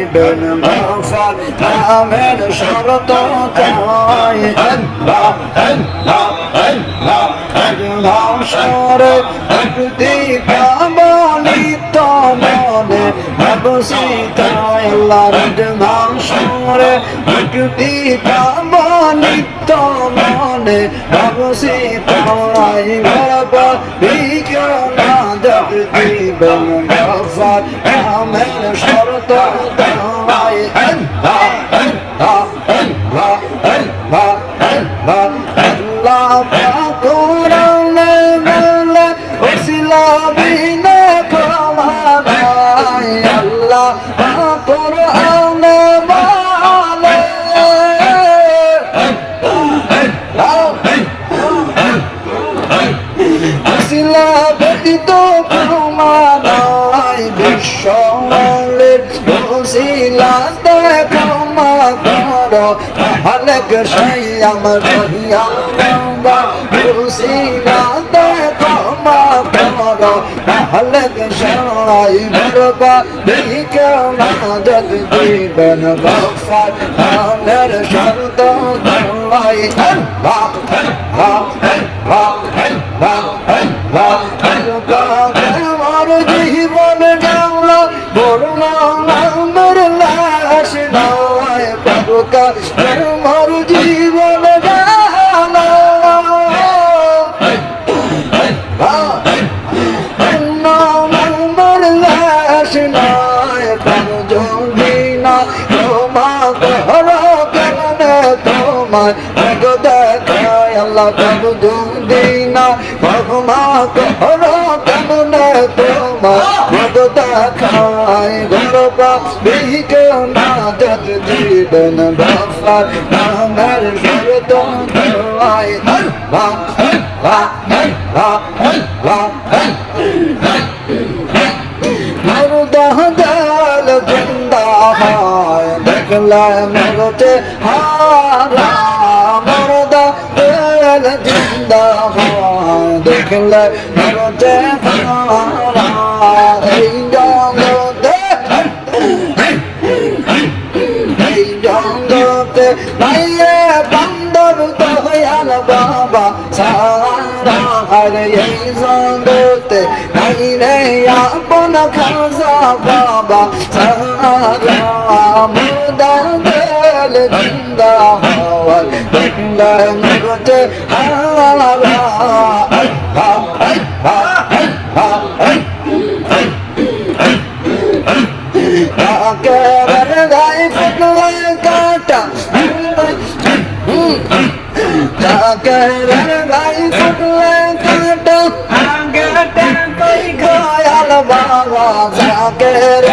দিবেন গফার নামের শরত তাই আল্লাহ আল্লাহ আল্লাহ হাসরে মুক্তি পাবনি তো মনে ভাবসিতা আল্লাহর হাসরে মুক্তি পাবনি তো মনে ভাবসিতা আই বাবা বিকে নাজাত দিবেন গফার নামের শরত তাই আল্লাহ আল্লাহ আল্লাহ আল্লাহ আল্লাহ আল্লাহ পাকুরানে মেলে ওসিলা বিনে কমানাই আল্লাহ পাকুরানে মালে ওসিলা ব্যতীত কমানাই বিশ্বমালের ওসিলা ক্ষমা করো হালক শাই আমার রহিয়া রুসিলাতে ক্ষমা করো হালক শাই বরবা দিকে নাজাত দিবেন গফার নামের শরত তাই আল্লাহ আল্লাহ আল্লাহ আল্লাহ আল্লাহ আমার জীবন গেল বড় নামের লাশ নয় পাবকা আমার জীবন গেল নামের লাশ নয় পাব যদি না ক্ষমা করো কেন তোমার দেখায় আল্লাহ পাব যদি না ক্ষমা করো কেন তোমার দেখায় গরবা বিকে নাজাত দিবেন গফার নামের শরত তাই আল্লাহ আল্লাহ আল্লাহ আল্লাহ মরদহ দল জিন্দা হয় দেখলে মরতে হারা মরদা দল জিন্দা হয় দেখলে মরতে হারা এই জগতে নাইয়ে বান্দর দয়াল বাবা সারা আর এই জগতে নাই রে আপন খাজা বাবা সারা মুদার দেল জিন্দা হওয়ার দেখলে মরতে হারা আকের গায়ে ফুটলে কাটা আকের গায়ে ফুটলে কাটা আগে কই খায়াল বাবা আকের